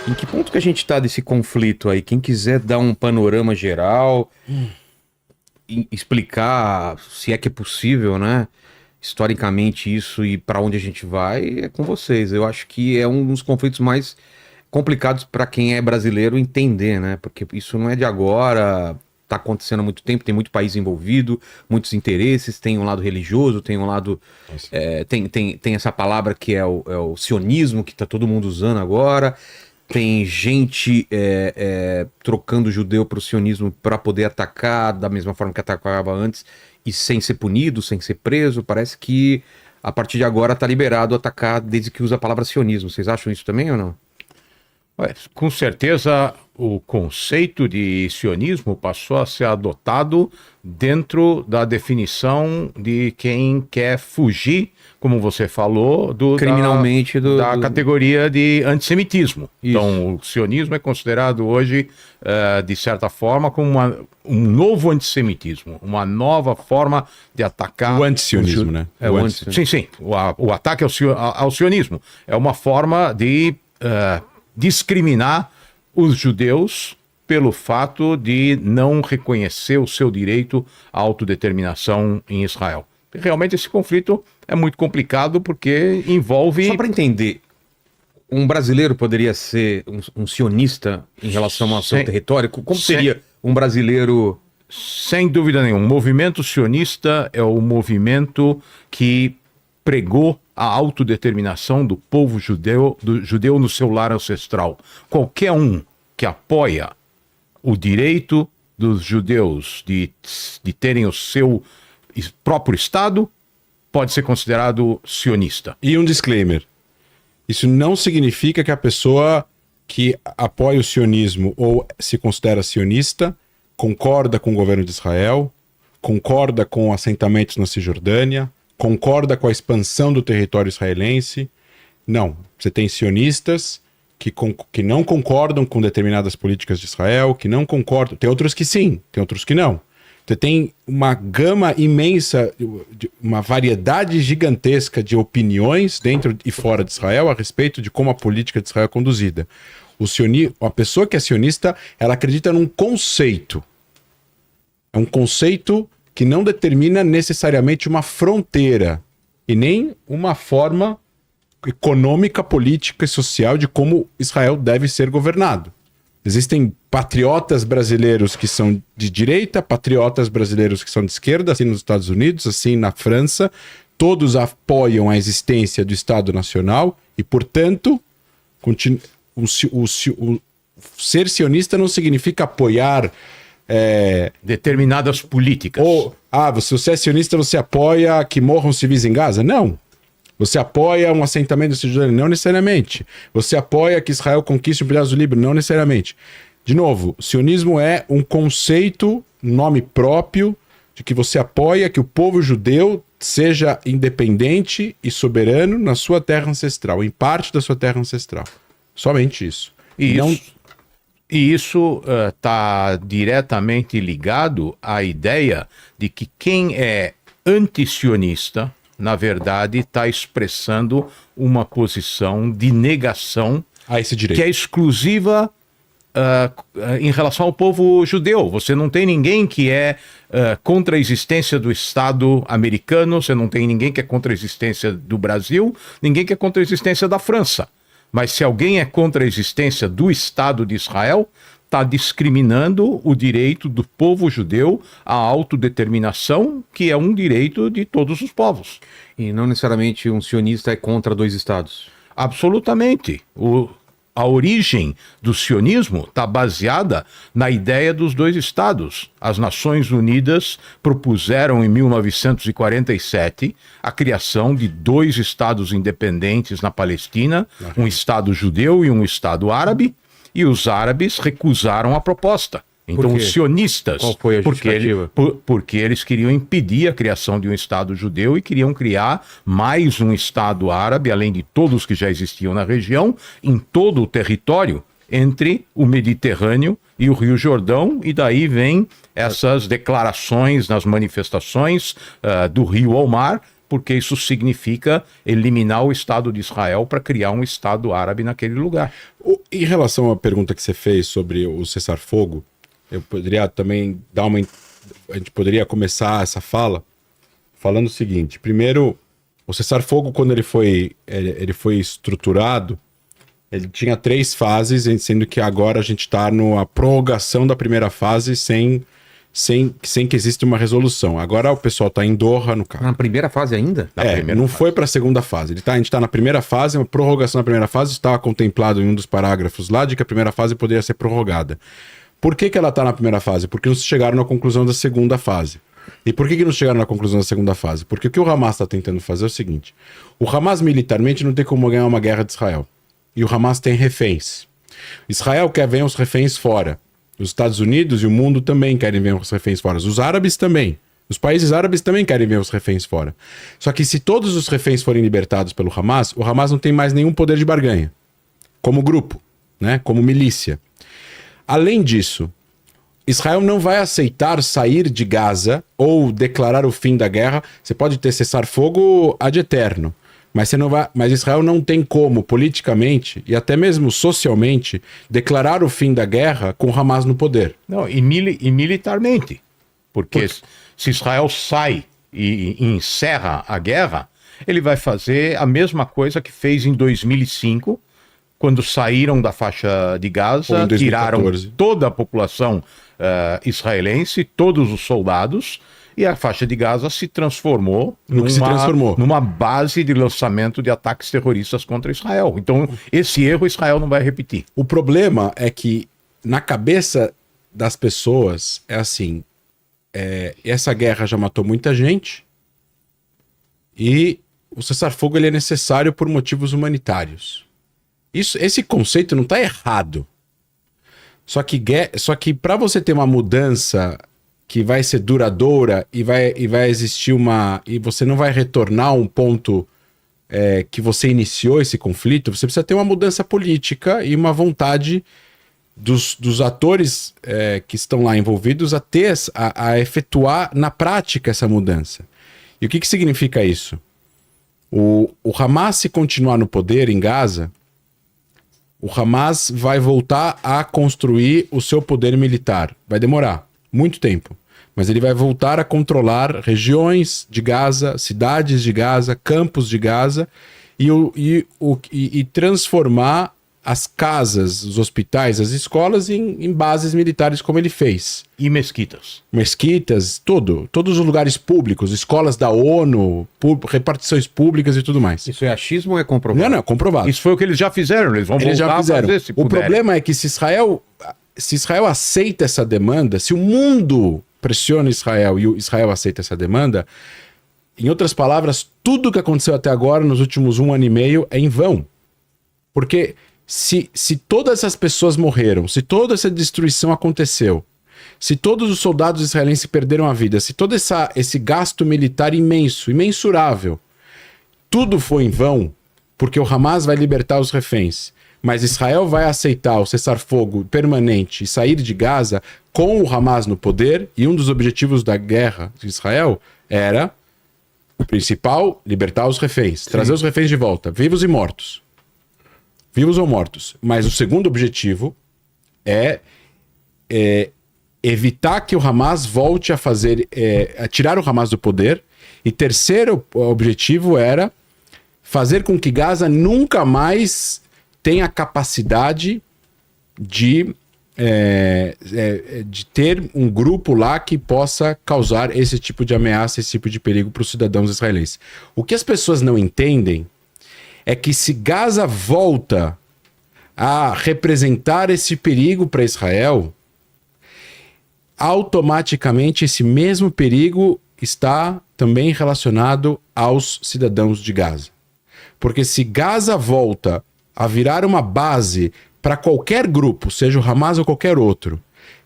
Em que ponto que a gente está desse conflito aí? Quem quiser dar um panorama geral, explicar se é que é possível, né? Historicamente isso e para onde a gente vai, é com vocês. Eu acho que é um dos conflitos mais complicados para quem é brasileiro entender, né? Porque isso não é de agora, tá acontecendo há muito tempo, tem muito país envolvido, muitos interesses, tem um lado religioso, tem um lado. Tem essa palavra que é o sionismo, que tá todo mundo usando agora. Tem gente trocando o judeu para o sionismo para poder atacar da mesma forma que atacava antes e sem ser punido, sem ser preso. Parece que a partir de agora tá liberado atacar desde que usa a palavra sionismo. Vocês acham isso também ou não? Com certeza, o conceito de sionismo passou a ser adotado dentro da definição de quem quer fugir, como você falou, Criminalmente da categoria de antissemitismo. Isso. Então, o sionismo é considerado hoje, de certa forma, como um novo antissemitismo, uma nova forma de atacar... O antisionismo, né? Sim. O ataque ao sionismo é uma forma de... discriminar os judeus pelo fato de não reconhecer o seu direito à autodeterminação em Israel. Realmente esse conflito é muito complicado porque envolve... Só para entender, um brasileiro poderia ser um sionista em relação ao seu território? Como seria um brasileiro... Sem dúvida nenhuma. O movimento sionista é o movimento que pregou a autodeterminação do povo judeu no seu lar ancestral. Qualquer um que apoia o direito dos judeus de terem o seu próprio Estado pode ser considerado sionista. E um disclaimer. Isso não significa que a pessoa que apoia o sionismo ou se considera sionista concorda com o governo de Israel, concorda com assentamentos na Cisjordânia, concorda com a expansão do território israelense. Não. Você tem sionistas que não concordam com determinadas políticas de Israel, que não concordam. Tem outros que sim, tem outros que não. Você tem uma gama imensa, uma variedade gigantesca de opiniões dentro e fora de Israel a respeito de como a política de Israel é conduzida. A pessoa que é sionista, ela acredita num conceito. É um conceito que não determina necessariamente uma fronteira e nem uma forma econômica, política e social de como Israel deve ser governado. Existem patriotas brasileiros que são de direita, patriotas brasileiros que são de esquerda, assim nos Estados Unidos, assim na França. Todos apoiam a existência do Estado Nacional e, portanto, ser sionista não significa apoiar determinadas políticas. Se você é sionista, você apoia que morram civis em Gaza? Não. Você apoia um assentamento de Cisjordânia? Não necessariamente. Você apoia que Israel conquiste um pedaço do Líbano? Não necessariamente. De novo, sionismo é um conceito, nome próprio, de que você apoia que o povo judeu seja independente e soberano na sua terra ancestral, em parte da sua terra ancestral. Somente isso. E isso está diretamente ligado à ideia de que quem é antisionista, na verdade, está expressando uma posição de negação a esse direito, que é exclusiva em relação ao povo judeu. Você não tem ninguém que é contra a existência do Estado americano, você não tem ninguém que é contra a existência do Brasil, ninguém que é contra a existência da França. Mas se alguém é contra a existência do Estado de Israel, está discriminando o direito do povo judeu à autodeterminação, que é um direito de todos os povos. E não necessariamente um sionista é contra dois estados. Absolutamente. A origem do sionismo está baseada na ideia dos dois estados. As Nações Unidas propuseram em 1947 a criação de dois estados independentes na Palestina, um estado judeu e um estado árabe, e os árabes recusaram a proposta. Então os sionistas... Qual foi a justificativa? Porque eles queriam impedir a criação de um Estado judeu e queriam criar mais um Estado árabe, além de todos que já existiam na região, em todo o território entre o Mediterrâneo e o Rio Jordão, e daí vem essas declarações nas manifestações do Rio ao Mar, porque isso significa eliminar o Estado de Israel para criar um Estado árabe naquele lugar. Em relação à pergunta que você fez sobre o cessar-fogo, eu poderia também dar uma... A gente poderia começar essa fala falando o seguinte. Primeiro, o cessar-fogo, quando ele foi estruturado, ele tinha 3 fases, sendo que agora a gente está na prorrogação da primeira fase sem que exista uma resolução. Agora o pessoal está em Doha, no caso. Na primeira fase ainda? Não foi para a segunda fase. A gente está na primeira fase, uma prorrogação na primeira fase, estava contemplado em um dos parágrafos lá de que a primeira fase poderia ser prorrogada. Por que ela está na primeira fase? Porque não se chegaram na conclusão da segunda fase. E por que não chegaram na conclusão da segunda fase? Porque o que o Hamas está tentando fazer é o seguinte: o Hamas militarmente não tem como ganhar uma guerra de Israel. E o Hamas tem reféns. Israel quer ver os reféns fora. Os Estados Unidos e o mundo também querem ver os reféns fora. Os árabes também. Os países árabes também querem ver os reféns fora. Só que se todos os reféns forem libertados pelo Hamas, o Hamas não tem mais nenhum poder de barganha. Como grupo, né? Como milícia. Além disso, Israel não vai aceitar sair de Gaza ou declarar o fim da guerra. Você pode ter cessar-fogo ad eterno. Mas Israel não tem como, politicamente e até mesmo socialmente, declarar o fim da guerra com o Hamas no poder. Não, e militarmente. Porque se Israel sai e encerra a guerra, ele vai fazer a mesma coisa que fez em 2005, quando saíram da faixa de Gaza, tiraram toda a população israelense, todos os soldados, e a faixa de Gaza se transformou numa base de lançamento de ataques terroristas contra Israel. Então, esse erro Israel não vai repetir. O problema é que, na cabeça das pessoas, é assim, essa guerra já matou muita gente e o cessar-fogo ele é necessário por motivos humanitários. Esse conceito não está errado. Só que para você ter uma mudança que vai ser duradoura e vai existir e você não vai retornar a um ponto que você iniciou esse conflito, você precisa ter uma mudança política e uma vontade dos atores que estão lá envolvidos a efetuar na prática essa mudança. E o que significa isso? O Hamas, se continuar no poder em Gaza, o Hamas vai voltar a construir o seu poder militar. Vai demorar muito tempo. Mas ele vai voltar a controlar regiões de Gaza, cidades de Gaza, campos de Gaza e transformar as casas, os hospitais, as escolas em bases militares, como ele fez. E mesquitas. Mesquitas, todos os lugares públicos, escolas da ONU, repartições públicas e tudo mais. Isso é achismo ou é comprovado? Não, é comprovado. Isso foi o que eles já fizeram, eles vão voltar a fazer, se puderem. O problema é que se Israel aceita essa demanda, se o mundo pressiona Israel e o Israel aceita essa demanda, em outras palavras, tudo que aconteceu até agora, nos últimos 1 ano e meio, é em vão. Porque se todas essas pessoas morreram, se toda essa destruição aconteceu, se todos os soldados israelenses perderam a vida, se todo esse gasto militar imenso, imensurável, tudo foi em vão, porque o Hamas vai libertar os reféns, mas Israel vai aceitar o cessar-fogo permanente e sair de Gaza com o Hamas no poder, e um dos objetivos da guerra de Israel era, o principal, libertar os reféns, trazer os reféns de volta, vivos e mortos. Vivos ou mortos. Mas o segundo objetivo é evitar que o Hamas volte a tirar o Hamas do poder. E terceiro objetivo era fazer com que Gaza nunca mais tenha capacidade de ter um grupo lá que possa causar esse tipo de ameaça, esse tipo de perigo para os cidadãos israelenses. O que as pessoas não entendem é que se Gaza volta a representar esse perigo para Israel, automaticamente esse mesmo perigo está também relacionado aos cidadãos de Gaza. Porque se Gaza volta a virar uma base para qualquer grupo, seja o Hamas ou qualquer outro,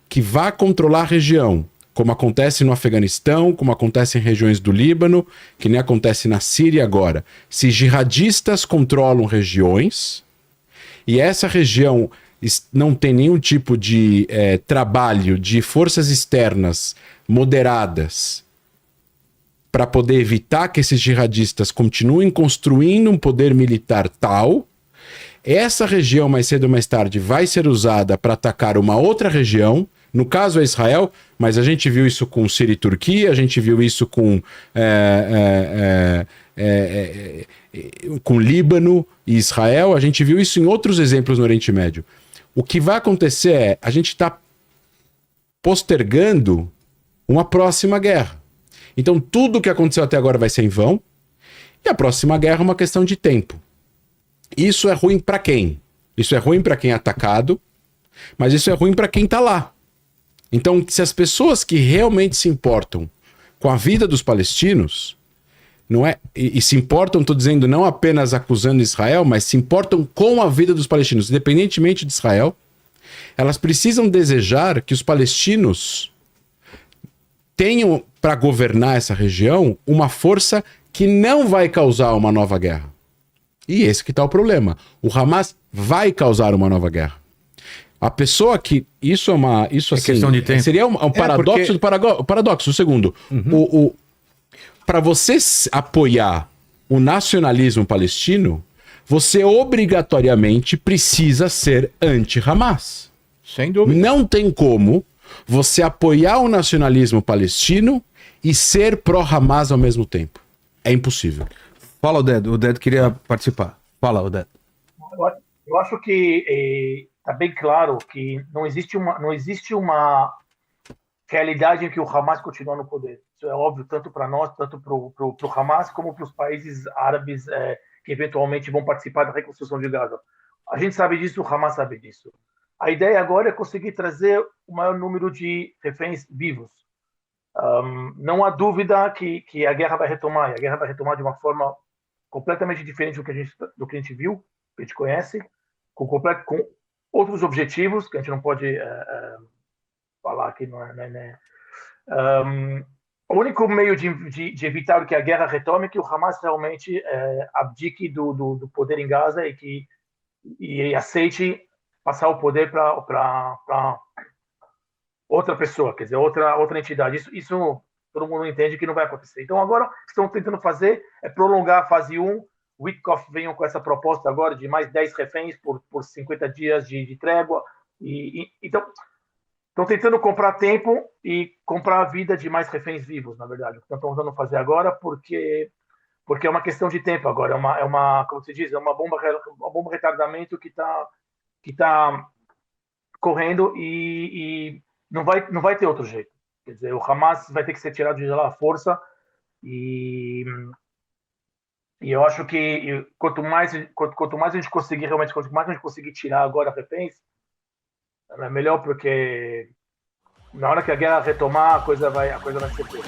que vá controlar a região, como acontece no Afeganistão, como acontece em regiões do Líbano, que nem acontece na Síria agora. Se jihadistas controlam regiões, e essa região não tem nenhum tipo de trabalho de forças externas moderadas para poder evitar que esses jihadistas continuem construindo um poder militar tal. Essa região, mais cedo ou mais tarde, vai ser usada para atacar uma outra região, no caso é Israel, mas a gente viu isso com Síria e Turquia, a gente viu isso com Líbano e Israel, a gente viu isso em outros exemplos no Oriente Médio. O que vai acontecer é, a gente está postergando uma próxima guerra. Então tudo o que aconteceu até agora vai ser em vão, e a próxima guerra é uma questão de tempo. Isso é ruim para quem? Isso é ruim para quem é atacado, mas isso é ruim para quem está lá. Então, se as pessoas que realmente se importam com a vida dos palestinos, não é, e se importam, estou dizendo, não apenas acusando Israel, mas se importam com a vida dos palestinos, independentemente de Israel, elas precisam desejar que os palestinos tenham para governar essa região uma força que não vai causar uma nova guerra. E esse que está o problema. O Hamas vai causar uma nova guerra. A pessoa que... Isso assim, questão de tempo. Seria um paradoxo do paradoxo. O segundo, para você apoiar o nacionalismo palestino, você obrigatoriamente precisa ser anti-Hamas. Sem dúvida. Não tem como você apoiar o nacionalismo palestino e ser pró-Hamas ao mesmo tempo. É impossível. Fala, Oded. O Oded queria participar. Fala, Oded. Eu acho que está bem claro que não existe uma realidade em que o Hamas continua no poder. Isso é óbvio tanto para nós, tanto para o Hamas, como para os países árabes que eventualmente vão participar da reconstrução de Gaza. A gente sabe disso, o Hamas sabe disso. A ideia agora é conseguir trazer o maior número de reféns vivos. Não há dúvida que a guerra vai retomar, e a guerra vai retomar de uma forma completamente diferente do que a gente viu, que a gente conhece, com outros objetivos, que a gente não pode falar que não é. O único meio de evitar que a guerra retome é que o Hamas realmente abdique do poder em Gaza e aceite passar o poder para outra pessoa, quer dizer, outra entidade. Isso todo mundo entende que não vai acontecer. Então agora o que estão tentando fazer é prolongar a fase 1. O Witkoff veio com essa proposta agora de mais 10 reféns por 50 dias de trégua. Então, estão tentando comprar tempo e comprar a vida de mais reféns vivos, na verdade. O que estão tentando fazer agora porque é uma questão de tempo agora. É uma como se diz, é uma bomba retardamento que está correndo e não vai ter outro jeito. Quer dizer, o Hamas vai ter que ser tirado de lá à força e eu acho que quanto mais a gente conseguir realmente, quanto mais a gente conseguir tirar agora reféns, é melhor, porque na hora que a guerra retomar, a coisa vai ser boa.